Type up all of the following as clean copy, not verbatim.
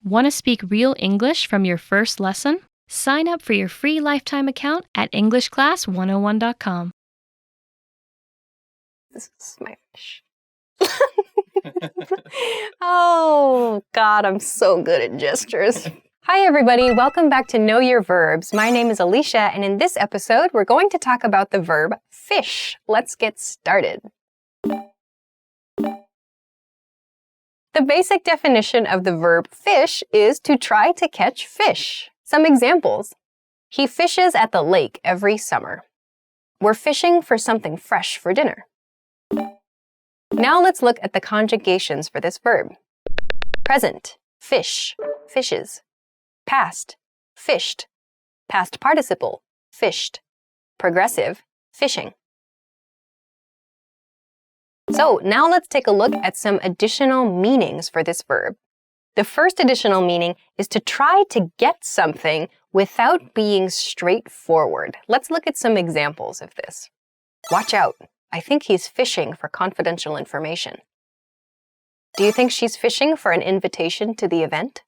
Want to speak real English from your first lesson? Sign up for your free lifetime account at EnglishClass101.com. This is my fish. Oh, God, I'm so good at gestures. Hi, everybody. Welcome back to Know Your Verbs. My name is Alicia, and in this episode, we're going to talk about the verb fish. Let's get started. The basic definition of the verb fish is to try to catch fish. Some examples. He fishes at the lake every summer. We're fishing for something fresh for dinner. Now let's look at the conjugations for this verb. Present, fish, fishes. Past, fished. Past participle, fished. Progressive, fishing. So now let's take a look at some additional meanings for this verb. The first additional meaning is to try to get something without being straightforward. Let's look at some examples of this. Watch out. I think he's fishing for confidential information. Do you think she's fishing for an invitation to the event?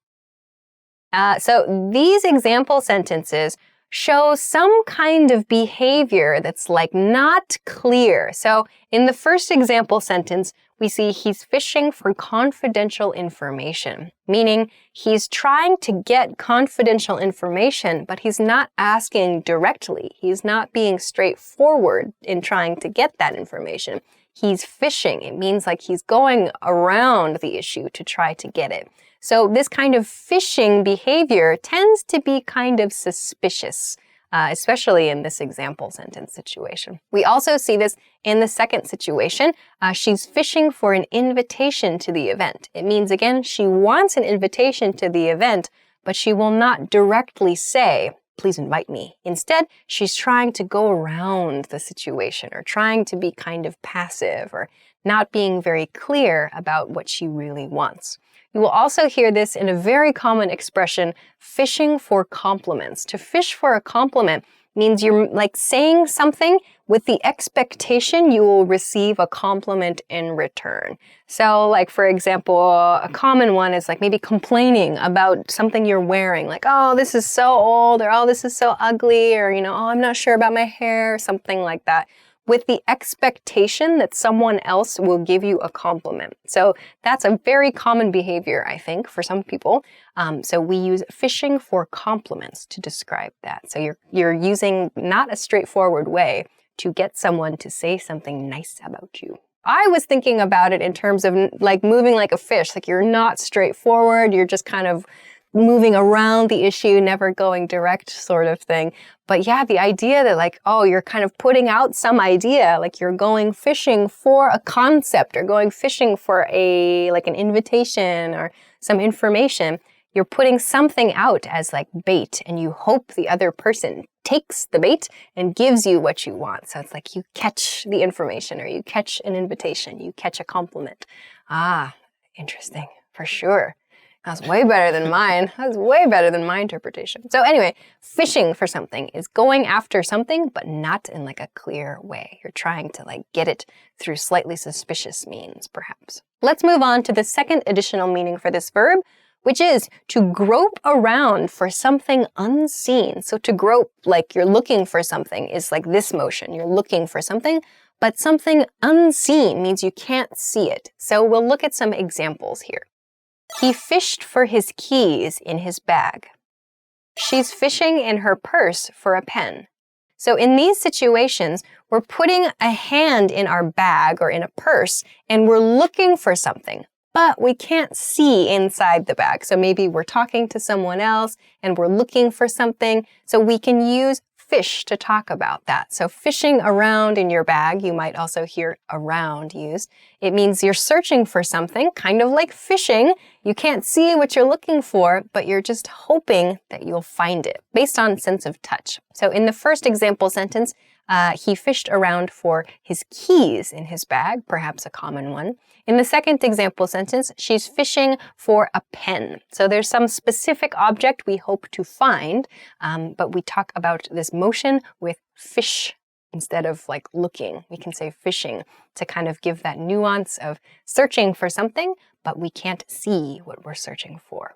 So these example sentences show some kind of behavior that's like not clear. So in the first example sentence, we see he's fishing for confidential information, meaning he's trying to get confidential information, but he's not asking directly. He's not being straightforward in trying to get that information. He's fishing. It means like he's going around the issue to try to get it. So this kind of fishing behavior tends to be kind of suspicious, especially in this example sentence situation. We also see this in the second situation. She's fishing for an invitation to the event. It means, again, she wants an invitation to the event, but she will not directly say, please invite me. Instead, she's trying to go around the situation or trying to be kind of passive or not being very clear about what she really wants. You will also hear this in a very common expression, fishing for compliments. To fish for a compliment means you're like saying something with the expectation you will receive a compliment in return. So like, for example, a common one is like maybe complaining about something you're wearing. Like, oh, this is so old, or oh, this is so ugly, or, oh, I'm not sure about my hair, or something like that, with the expectation that someone else will give you a compliment. So that's a very common behavior, I think, for some people. So we use fishing for compliments to describe that. So you're using not a straightforward way to get someone to say something nice about you. I was thinking about it in terms of like moving like a fish, like you're not straightforward, you're just kind of moving around the issue, never going direct sort of thing. But yeah, the idea that like, oh, you're kind of putting out some idea, like you're going fishing for a concept or going fishing for like an invitation or some information. You're putting something out as like bait, and you hope the other person takes the bait and gives you what you want. So it's like you catch the information or you catch an invitation, you catch a compliment. Ah, interesting, for sure. That's way better than mine. That's way better than my interpretation. So anyway, fishing for something is going after something, but not in like a clear way. You're trying to like get it through slightly suspicious means, perhaps. Let's move on to the second additional meaning for this verb, which is to grope around for something unseen. So to grope, like you're looking for something, is like this motion. You're looking for something, but something unseen means you can't see it. So we'll look at some examples here. He fished for his keys in his bag. She's fishing in her purse for a pen. So in these situations, we're putting a hand in our bag or in a purse, and we're looking for something, but we can't see inside the bag. So maybe we're talking to someone else and we're looking for something. So we can use fish to talk about that. So fishing around in your bag, you might also hear around used. It means you're searching for something, kind of like fishing. You can't see what you're looking for, but you're just hoping that you'll find it based on sense of touch. So in the first example sentence, he fished around for his keys in his bag, perhaps a common one. In the second example sentence, she's fishing for a pen. So there's some specific object we hope to find, but we talk about this motion with fish instead of like looking. We can say fishing to kind of give that nuance of searching for something, but we can't see what we're searching for.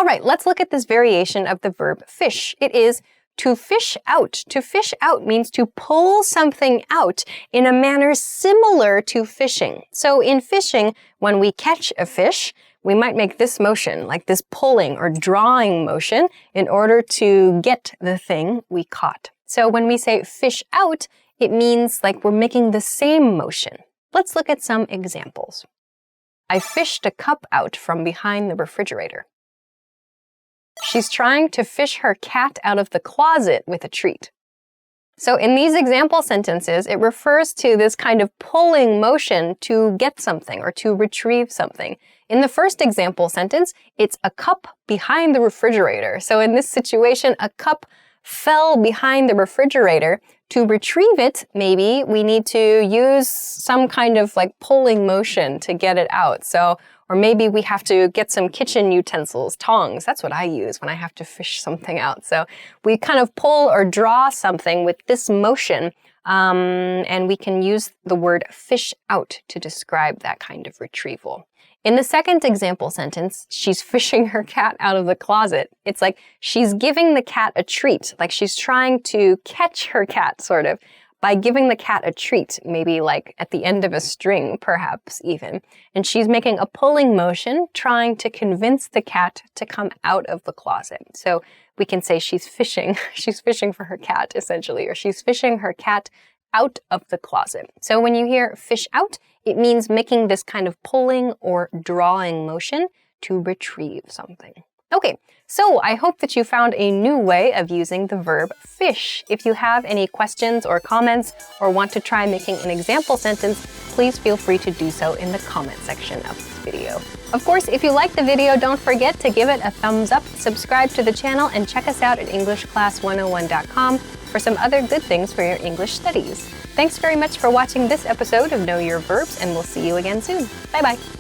All right, let's look at this variation of the verb fish. It is to fish out. To fish out means to pull something out in a manner similar to fishing. So in fishing, when we catch a fish, we might make this motion, like this pulling or drawing motion, in order to get the thing we caught. So when we say fish out, it means like we're making the same motion. Let's look at some examples. I fished a cup out from behind the refrigerator. She's trying to fish her cat out of the closet with a treat. So in these example sentences, it refers to this kind of pulling motion to get something or to retrieve something. In the first example sentence, it's a cup behind the refrigerator. So in this situation, a cup fell behind the refrigerator. To retrieve it, maybe we need to use some kind of like pulling motion to get it out. Or maybe we have to get some kitchen utensils, tongs. That's what I use when I have to fish something out. So we kind of pull or draw something with this motion, and we can use the word fish out to describe that kind of retrieval. In the second example sentence, she's fishing her cat out of the closet. It's like she's giving the cat a treat, like she's trying to catch her cat, sort of, by giving the cat a treat, maybe like at the end of a string, perhaps even. And she's making a pulling motion, trying to convince the cat to come out of the closet. So we can say she's fishing for her cat, essentially, or she's fishing her cat out of the closet. So when you hear fish out, it means making this kind of pulling or drawing motion to retrieve something. Okay, so I hope that you found a new way of using the verb fish. If you have any questions or comments or want to try making an example sentence, please feel free to do so in the comment section of this video. Of course, if you liked the video, don't forget to give it a thumbs up, subscribe to the channel, and check us out at EnglishClass101.com for some other good things for your English studies. Thanks very much for watching this episode of Know Your Verbs, and we'll see you again soon. Bye-bye.